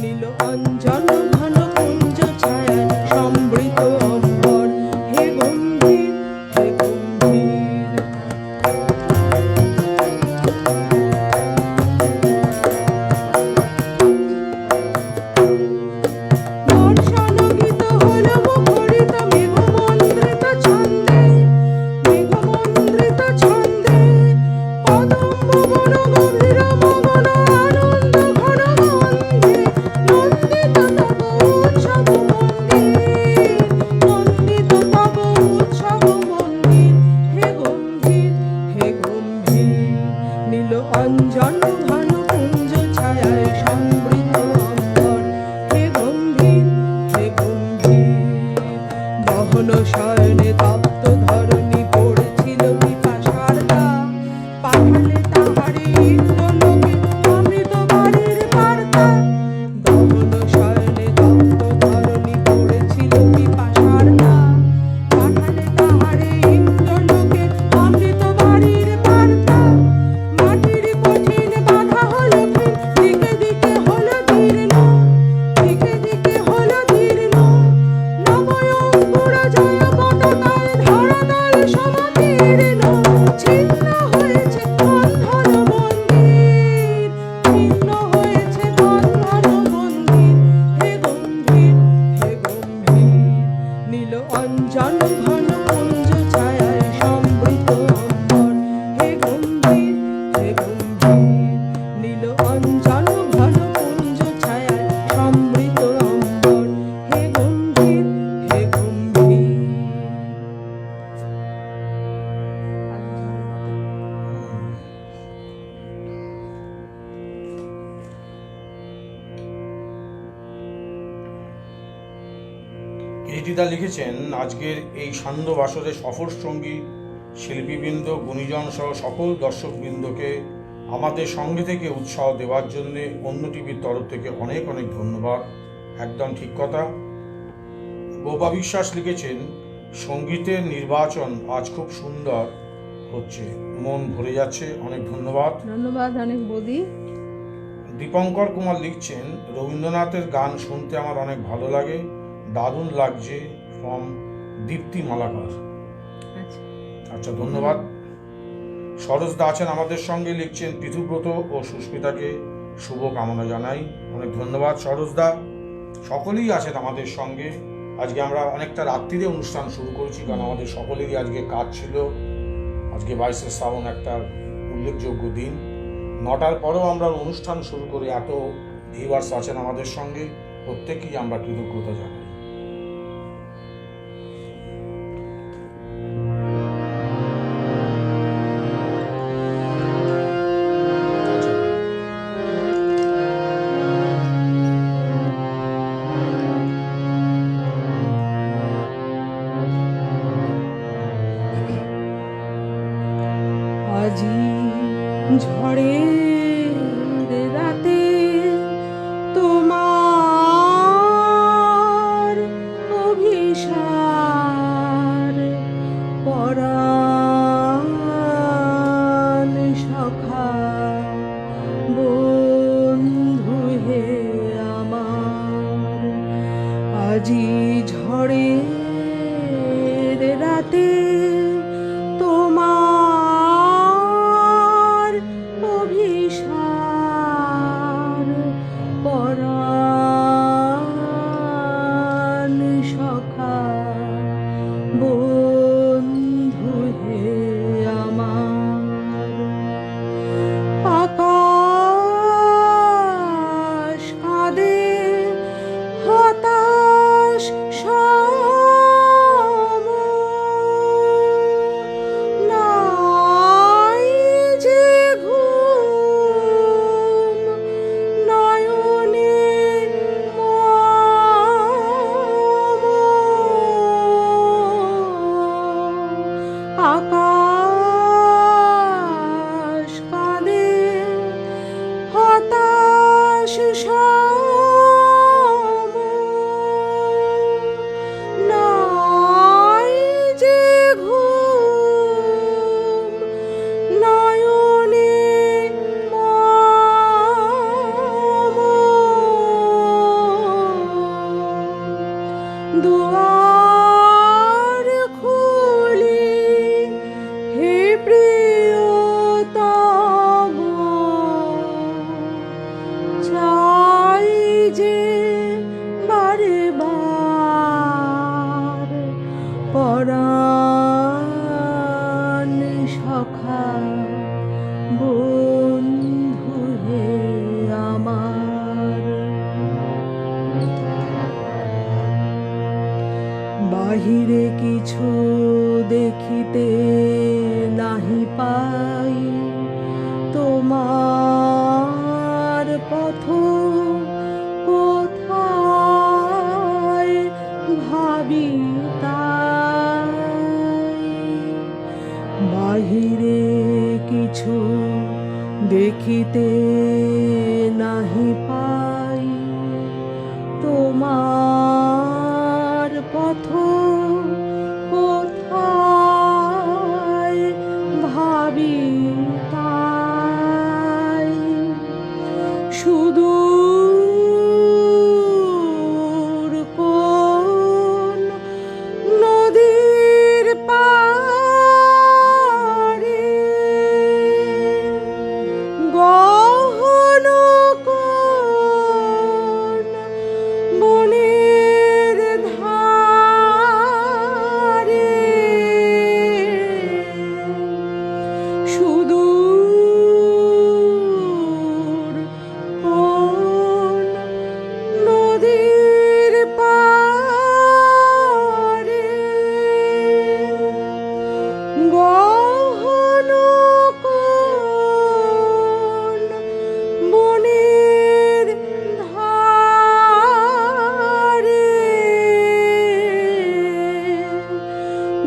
[SPEAKER 2] নীল অঞ্জন ঘন পুঞ্জ ছায়ায় সমৃত অম্বর, হে গম্ভীর হে গম্ভীর। বর্ষানগীত হল মুখরিত মেঘমন্দ্রিত ছন্দে, মেঘমন্দ্রিত ছন্দে। কদম্ব বন গভীর মগন আনন্দ ঘন গন্ধে, নন্দিত তব উৎসব মন্দির, নন্দিত তব উৎসব মন্দির, হে গম্ভীর হে গম্ভীর। নীল অঞ্জন ঘন পুঞ্জ ছায়ায় সমৃত অম্বর, হে গম্ভীর হে গম্ভীর। বহন শয়নে তপ্ত ধরণী পড়েছিল পিপাসার গা, পাঠালে তাহারে ইন্দ্রলোকে অমৃত বাড়ির বার্তা। বহন শয়নে তপ্ত ধরণী পড়েছিল পিপাসার গা, পাঠালে তাহারে ইন্দ্রলোকে অমৃত বাড়ির বার্তা। মাটির কঠিন বাধা হলো ক্ষীণ, দিকে দিকে হলো জীর্ণ, দিকে দিকে হলো জীর্ণ। নবয়ঙ্কুর জয় পতাকায় ধরাতল সমতীর্ণ, ছিন্ন হয়েছে বন্ধন মন্দির, ছিন্ন হয়েছে বন্ধন মন্দির, হে গম্ভীর হে গম্ভীর। নীল অঞ্জন ঘন পুঞ্জ ছায়ায় সমৃত অম্বর, হে গম্ভীর হে গম্ভীর। নীল অঞ্জন ঘন পুঞ্জ ছায়ায় সমৃত অম্বর, হে গম্ভীর হে গম্ভীর।
[SPEAKER 1] কীর্তিদা লিখেছেন, আজকের এই সান্ধ্য বাসরে সফর সঙ্গী শিল্পীবৃন্দ, গুণীজন সহ সকল দর্শকবৃন্দকে আমাদের সঙ্গে থেকে উৎসাহ দেওয়ার জন্যে অন্য টিভির তরফ থেকে অনেক অনেক ধন্যবাদ। একদম ঠিক কথা। গোপা বিশ্বাস লিখেছেন, সঙ্গীতের নির্বাচন আজ খুব সুন্দর হচ্ছে, মন ভরে যাচ্ছে। অনেক ধন্যবাদ।
[SPEAKER 2] ধন্যবাদ অনেক বৌদি।
[SPEAKER 1] দীপঙ্কর কুমার লিখছেন, রবীন্দ্রনাথের গান শুনতে আমার অনেক ভালো লাগে, দারুণ লাগছে। ফ্রম দীপ্তি মালাকার।
[SPEAKER 2] আচ্ছা
[SPEAKER 1] আচ্ছা, ধন্যবাদ। সরোজদা আছেন আমাদের সঙ্গে, লিখছেন, পৃথুব্রত ও সুস্মিতাকে শুভ কামনা জানাই। অনেক ধন্যবাদ সরোজদা। সকলেই আছেন আমাদের সঙ্গে। আজকে আমরা অনেকটা রাত্রিরে অনুষ্ঠান শুরু করেছি, কারণ আমাদের সকলেরই আজকে কাজ ছিল। আজকে 22শে শ্রাবণ, একটা উল্লেখযোগ্য দিন। 9টার পরেও আমরা অনুষ্ঠান শুরু করি। এত ভিউয়ার্স আছেন আমাদের সঙ্গে, প্রত্যেকেই আমরা কৃতজ্ঞতা জানাই।
[SPEAKER 2] আজি ঝড়ের রাতে তোমার অভিসার পরাণ সখা বন্ধু হে আমার। আজি ঝড়ের রাতে তোমার অভিসার পরাণ সখা বন্ধু হে আমার। আকাশ কাঁদে হতাশ দুয়ার খুলি হে প্রিয়তম, চাই যে বারে বার পরাণ সখা বন্ধু হে আমার। বাহিরে কিছু দেখিতে নাহি পাই, তোমার পথ কোথায় ভাবি তাই। বাহিরে কিছু দেখিতে নাহি পাই, তোমার পথ কোথায় ভাবি তাই। সুদূর কোন নদীর পারে, গহন কোন বনের ধারে, সুদূর কোন নদীর পারে, গহন কোন বনের ধারে,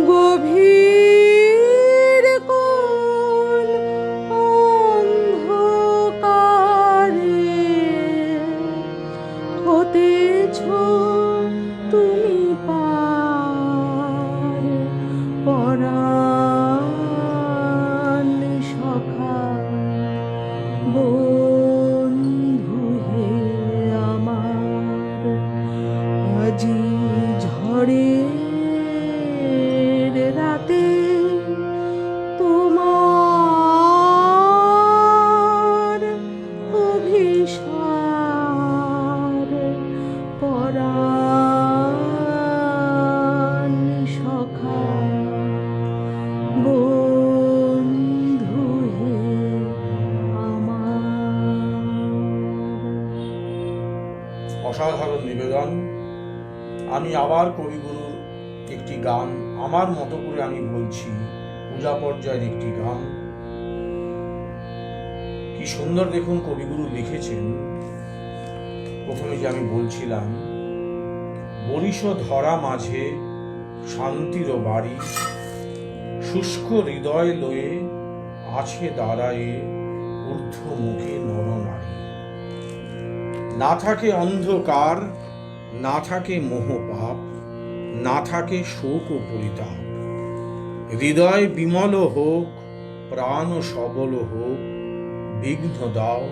[SPEAKER 2] গভীর কোন অন্ধকারে হতেছ তুমি পার পরাণ সখা বন্ধু হে আমার। আজি ঝড়ের রাতে তোমার অভিসার পরাণ সখা বন্ধু হে আমার।
[SPEAKER 1] অসাধারণ নিবেদন। আমি আবার কবিগুরুর একটি গান আমার মতো করে আমি বলছি, পূজা পর্যায়ের একটি গান। কি সুন্দর দেখুন কবিগুরু লিখেছেন। প্রথমে যে আমি বলছিলাম, বরিশ ধরা মাঝে শান্তির বাড়ি, শুষ্ক হৃদয় লয়ে আছে দাঁড়ায়ে ঊর্ধ্ব মুখে নরনারী। না থাকে অন্ধকার, না থাকে মোহ পাপ, না থাকে শোক ও পরিতাপ। হৃদয় বিমল হোক, প্রাণ সবল হোক, বিঘ্ন দাও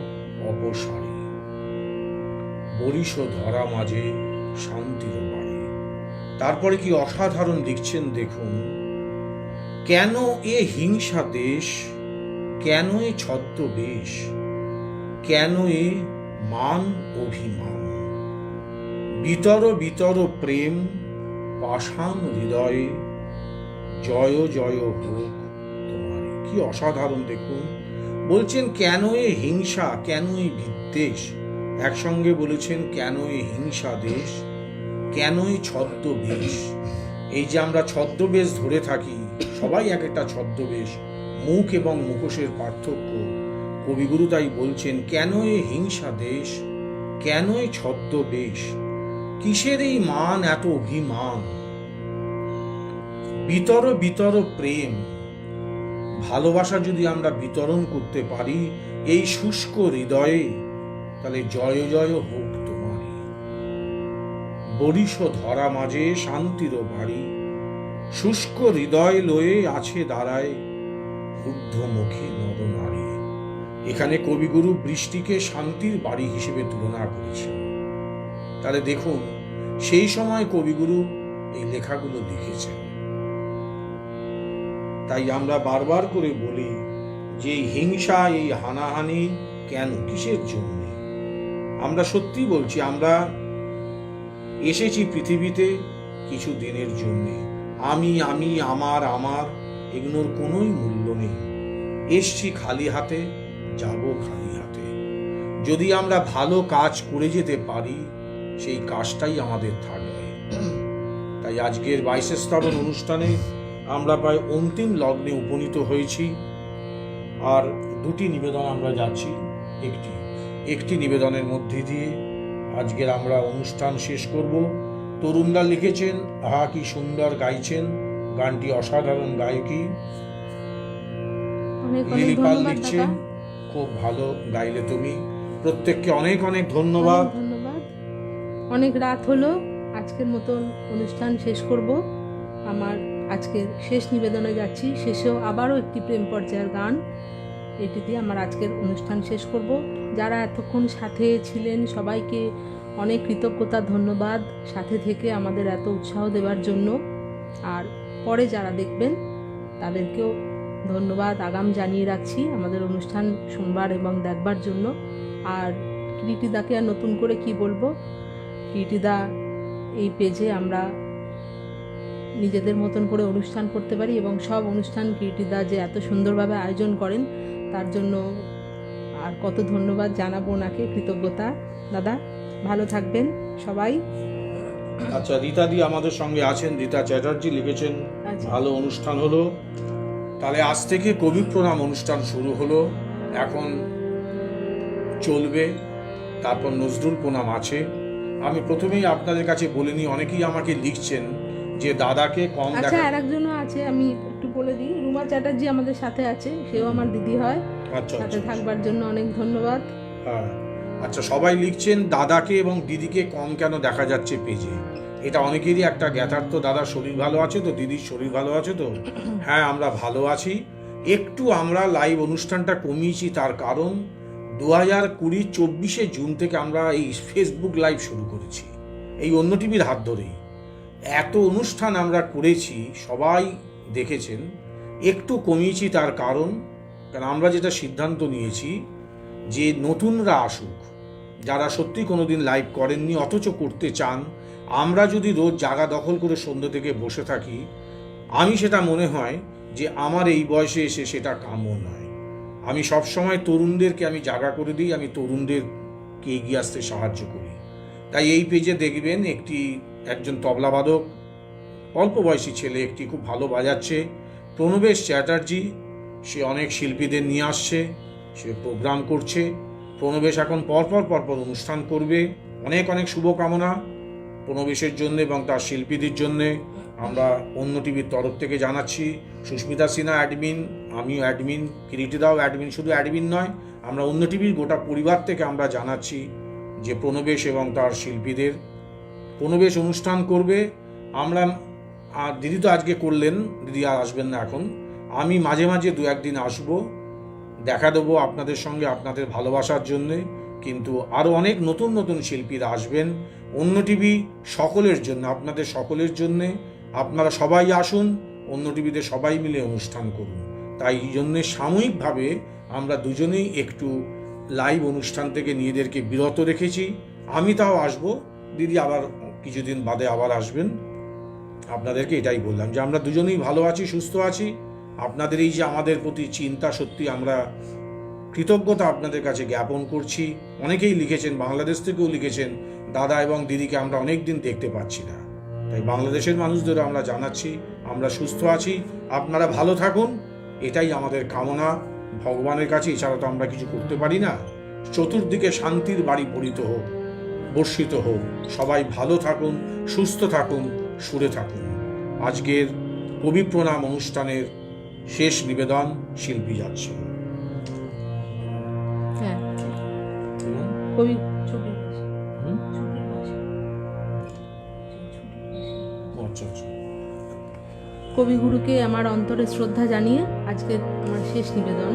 [SPEAKER 1] অপসারী। বরিশ ধরা মাঝে শান্তির বাড়ি। তারপরে কি অসাধারণ লিখছেন দেখুন। কেন এ হিংসা দেশ, কেন এ ছদ্মবেশ, কেন এ মান অভিমান। বিতর বিতর প্রেম পাষাণ হৃদয়ে, জয় জয় হোক তোমার। কি অসাধারণ দেখুন। বলছেন কেন এ হিংসা, কেন এ বিদ্বেষ, একসঙ্গে বলেছেন কেন এ হিংসা দেশ, কেন এই ছদ্মবেশ। এই যে আমরা ছদ্মবেশ ধরে থাকি, সবাই এক একটা ছদ্মবেশ, মুখ এবং মুখোশের পার্থক্য। কবিগুরু তাই বলছেন কেন এই হিংসা দেশ, কেন এই ছদ্মবেশ, কিসের এই মান এত অভিমান। বিতর বিতর প্রেম, ভালোবাসা যদি আমরা বিতরণ করতে পারি এই শুষ্ক হৃদয়ে, তাহলে জয় জয় হোক তোমারই। বরিশ ধরা মাঝে শান্তির বাড়ি, শুষ্ক হৃদয় লয়ে আছে দাঁড়ায় ঊর্ধ্বমুখী নরনারী। এখানে কবিগুরু বৃষ্টিকে শান্তির বাড়ি হিসেবে তুলনা করেছেন। তাহলে দেখুন সেই সময় কবিগুরু এই লেখাগুলো লিখেছেন। তাই আমরা বারবার করে বলি যে এই হিংসা, এই হানাহানি কেন, কিসের জন্য? আমরা সত্যি বলছি, আমরা এসেছি পৃথিবীতে কিছু দিনের জন্যে। আমি আমি আমার আমার এগুলোর কোনোই মূল্য নেই। এসছি খালি হাতে, যাব খালি হাতে। যদি আমরা ভালো কাজ করে যেতে পারি, সেই কাজটাই আমাদের থাকবে। তাই আজকের 22 শ্রাবণ অনুষ্ঠানে আমরা প্রায় অন্তিম লগ্নে উপনীত হয়েছি। আর দুটি নিবেদন আমরা যাচ্ছি, একটি নিবেদনের মধ্যে দিয়ে আজকের আমরা অনুষ্ঠান শেষ করব। তরুণরা লিখেছেন, আহা কি সুন্দর গাইছেন, গানটি অসাধারণ গায়কী। লিলিপাল লিখছেন, খুব ভালো গাইলে তুমি। প্রত্যেককে অনেক অনেক ধন্যবাদ।
[SPEAKER 2] অনেক রাত হলো, আজকের মতন অনুষ্ঠান শেষ করব। আমার আজকের শেষ নিবেদনে যাচ্ছি। শেষেও আবারও একটি প্রেম পর্যায়ের গান, এটি দিয়ে আমার আজকের অনুষ্ঠান শেষ করব। যারা এতক্ষণ সাথে ছিলেন সবাইকে অনেক কৃতজ্ঞতা, ধন্যবাদ সাথে থেকে আমাদের এত উৎসাহ দেওয়ার জন্য। আর পরে যারা দেখবেন তাদেরকেও ধন্যবাদ আগাম জানিয়ে রাখছি আমাদের অনুষ্ঠান শুনবার এবং দেখবার জন্য। আর কীর্তিদাকে আর নতুন করে কি বলবো, কীর্তিদা এই পেজে আমরা নিজেদের মতন করে অনুষ্ঠান করতে পারি এবং সব অনুষ্ঠান কীর্তিদা যে এত সুন্দরভাবে আয়োজন করেন তার জন্য আর কত ধন্যবাদ জানাবো ওনাকে, কৃতজ্ঞতা। দাদা ভালো থাকবেন সবাই।
[SPEAKER 1] আচ্ছা, রীতাদি আমাদের সঙ্গে আছেন, রীতা চ্যাটার্জি লিখেছেন, ভালো অনুষ্ঠান হলো। তাহলে আজ থেকে কবি প্রণাম অনুষ্ঠান শুরু হলো, এখন চলবে, তারপর নজরুল প্রণাম আছে। আমি প্রথমেই আপনাদের কাছে বলিনি, অনেকেই আমাকে লিখছেন যে দাদাকে কম দেখা।
[SPEAKER 2] আচ্ছা, আরেকজনও আছে, আমি একটু বলে দিই, রুমা চ্যাটার্জি আমাদের সাথে আছে, সেও আমার দিদি হয়। সাথে থাকবার জন্য অনেক ধন্যবাদ।
[SPEAKER 1] হ্যাঁ, আচ্ছা, সবাই লিখছেন দাদাকে এবং দিদিকে কম কেন দেখা যাচ্ছে পেজে। এটা অনেকেরই একটা জ্ঞাতার্থ। দাদার শরীর ভালো আছে তো, দিদির শরীর ভালো আছে তো? হ্যাঁ, আমরা ভালো আছি। একটু আমরা লাইভ অনুষ্ঠানটা কমিয়েছি, তার কারণ 2020 জুন থেকে আমরা এই ফেসবুক লাইভ শুরু করেছি, এই অন্য টিভির হাত ধরেই। এত অনুষ্ঠান আমরা করেছি, সবাই দেখেছেন। একটু কমিয়েছি তার কারণ আমরা যেটা সিদ্ধান্ত নিয়েছি যে নতুনরা আসুক, যারা সত্যি কোনোদিন লাইভ করেননি অথচ করতে চান। আমরা যদি রোজ জায়গা দখল করে সন্ধ্যে থেকে বসে থাকি, আমি সেটা মনে হয় যে আমার এই বয়সে এসে সেটা কাম্য নয়। আমি সবসময় তরুণদেরকে আমি জায়গা করে দিই, আমি তরুণদেরকে এগিয়ে আসতে সাহায্য করি। তাই এই পেজে দেখবেন একজন তবলাবাদক, অল্প বয়সী ছেলে, একটি খুব ভালো বাজাচ্ছে, প্রণবেশ চ্যাটার্জি। সে অনেক শিল্পীদের নিয়ে আসছে, সে প্রোগ্রাম করছে। প্রণবেশ এখন পরপর অনুষ্ঠান করবে। অনেক অনেক শুভকামনা প্রণবেশের জন্য এবং তার শিল্পীদের জন্যে আমরা অন্য টিভির তরফ থেকে জানাচ্ছি। সুস্মিতা সিনহা অ্যাডমিন, আমিও অ্যাডমিন, কীর্তিদাও অ্যাডমিন। শুধু অ্যাডমিন নয়, আমরা অন্য টিভির গোটা পরিবার থেকে আমরা জানাচ্ছি যে প্রণবেশ এবং তার শিল্পীদের, প্রণবেশ অনুষ্ঠান করবে। আমরা আর দিদি তো আজকে করলেন, দিদি আর আসবেন না এখন। আমি মাঝে মাঝে 2-1 দিন আসবো, দেখা দেবো আপনাদের সঙ্গে, আপনাদের ভালোবাসার জন্যে। কিন্তু আরও অনেক নতুন নতুন শিল্পীরা আসবেন অন্য টিভি সকলের জন্য, আপনাদের সকলের জন্যে। আপনারা সবাই আসুন, অন্য টিভিতে সবাই মিলে অনুষ্ঠান করুন। তাই এই জন্যে সাময়িকভাবে আমরা দুজনেই একটু লাইভ অনুষ্ঠান থেকে নিজেদেরকে বিরত রেখেছি। আমি তাও আসবো, দিদি আবার কিছুদিন বাদে আবার আসবেন। আপনাদেরকে এটাই বললাম যে আমরা দুজনেই ভালো আছি, সুস্থ আছি। আপনাদের এই যে আমাদের প্রতি চিন্তা, সত্যি আমরা কৃতজ্ঞতা আপনাদের কাছে জ্ঞাপন করছি। অনেকেই লিখেছেন, বাংলাদেশ থেকেও লিখেছেন, দাদা এবং দিদিকে আমরা অনেক দিন দেখতে পাচ্ছি না। তাই বাংলাদেশের মানুষদেরও আমরা জানাচ্ছি আমরা সুস্থ আছি, আপনারা ভালো থাকুন, এটাই আমাদের কামনা ভগবানের কাছে। এছাড়া তো আমরা কিছু করতে পারি না। চতুর্দিকে শান্তির বাড়ি পড়িত হোক, বর্ষিত হোক। সবাই ভালো থাকুন, সুস্থ থাকুন, সুরে থাকুন। আজকের কবি প্রণাম অনুষ্ঠানের শেষ নিবেদন শিল্পী যাচ্ছে।
[SPEAKER 2] কবিগুরুকে আমার অন্তরে শ্রদ্ধা জানিয়ে আজকের আমার শেষ নিবেদন।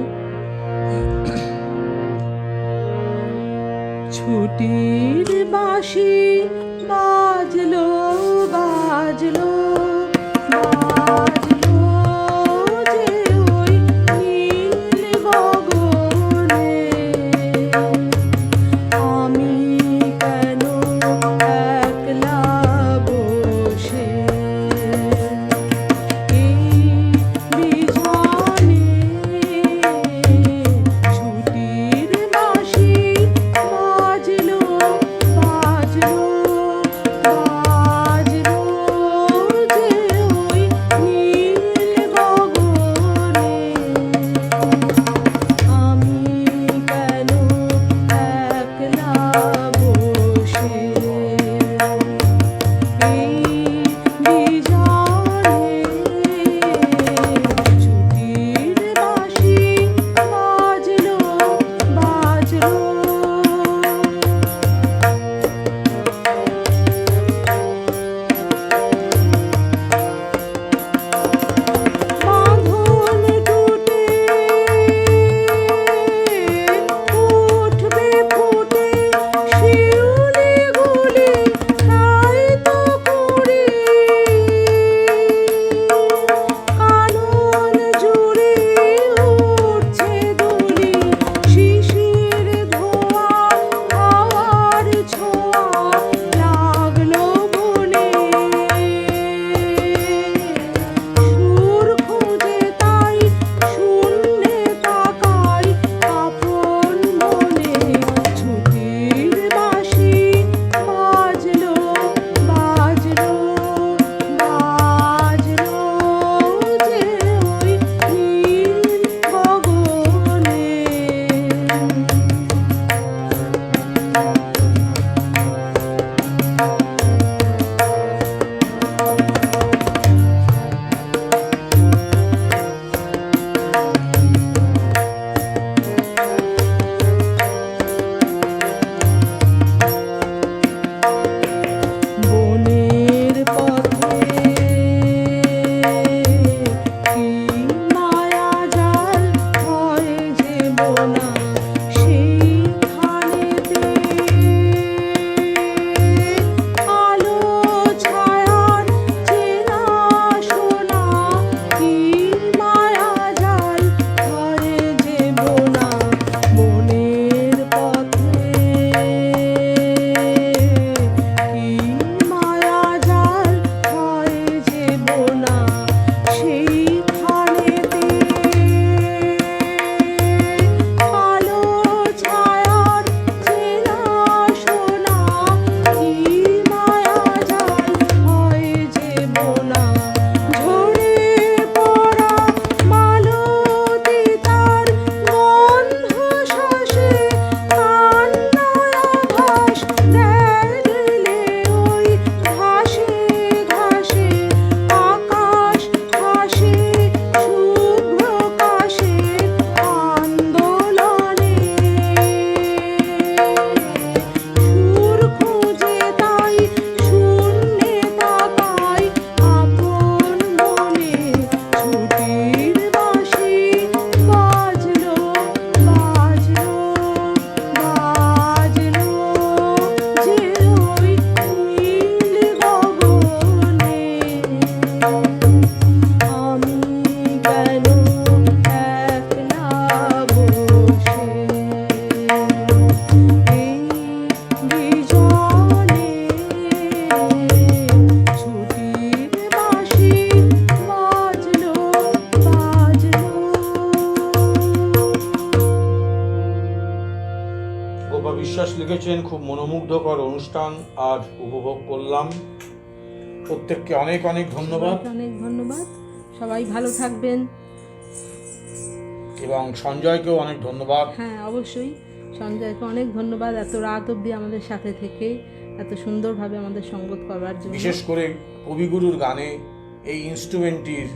[SPEAKER 2] ছুটির বাঁশি বাজলো বাজলো বাজলো যে ওই নীল গগনে, আমি কেন একলা বসে এই বিঝানে, ছুটির বাঁশি বাজলো বাজলো বাজলো যে ওই নীল গগনে, আমি কেন একলা বসে এই বিঝানে, ছুটির বাঁশি বাজলো বাজলো। বাঁধন টুটে উঠবে ফুটে শিউলি গুলি, তাই তো করি কানন জুড়ে উঠছে দুলি, শিশির ধোয়া হাওয়ার ছোঁয়া লাগলো বনে, সুর খুঁজে তাই শূন্যে তাকাই আপন মনে, ছুটির বাঁশি বাজলো বাজলো বাজলো যে ওই নীল গগনে। বনের পথে কি মায়া জাল হয় যে বোনা, সেইখানেতে আলো ছায়ার চেনা শোনা, কি মায়া জাল হয় যে বোনা, বনের পথে কি মায়া জাল হয় যে বোনা, সেইখানেতে আলো ছায়ার চেনা শোনা, কি মায়া জাল হয় যে বোনা, ঝরে পড়া মালতী তার গন্ধ শ্বাসে কান্নায় আভাস দেখলে ওই ঘাসে ঘাসে, আকাশ হাসে শুভ্র কাশে আন্দোলনে, সুর খুঁজে তাই শূন্যে তাকাই আপন মনে, ছুটির বাঁশি বাজলো বাজলো বাজলো যে ওই নীল গগনে, আমি কেন একলা বসে এই বিঝানে, ছুটির বাঁশি বাজলো বাজলো।
[SPEAKER 1] গোপা বিশ্বাস লিখেছেন, খুব মনোমুগ্ধকর অনুষ্ঠান আজ উপভোগ করলাম। প্রত্যেককে অনেক অনেক ধন্যবাদ
[SPEAKER 2] সবাইকে অনেক ধন্যবাদ, সবাই ভালো থাকবেন।
[SPEAKER 1] এবং সঞ্জয়কেও অনেক ধন্যবাদ।
[SPEAKER 2] হ্যাঁ অবশ্যই, সঞ্জয়কে অনেক ধন্যবাদ এত রাত অবধি আমাদের সাথে থেকে এত সুন্দরভাবে আমাদের সঙ্গত করবার জন্য।
[SPEAKER 1] বিশেষ করে কবিগুরুর গানে এই ইনস্ট্রুমেন্টটির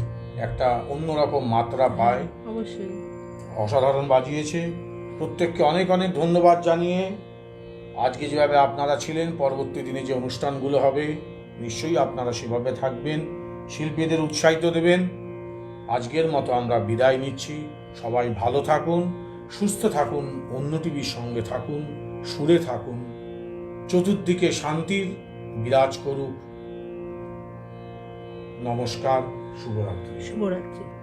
[SPEAKER 1] একটা অন্যরকম মাত্রা পায়,
[SPEAKER 2] অবশ্যই
[SPEAKER 1] অসাধারণ বাজিয়েছে। প্রত্যেককে অনেক অনেক ধন্যবাদ জানিয়ে আজকে যেভাবে আপনারা ছিলেন, পরবর্তী দিনে যে অনুষ্ঠানগুলো হবে নিশ্চয়ই আপনারা সেভাবে থাকবেন, শিল্পীদের উৎসাহিত দেবেন। আজকের মতো আমরা বিদায় নিচ্ছি। সবাই ভালো থাকুন, সুস্থ থাকুন, অন্য টিভির সঙ্গে থাকুন, সুরে থাকুন। চতুর্দিকে শান্তির বিরাজ করুক। নমস্কার, শুভরাত্রি।
[SPEAKER 2] শুভরাত্রি।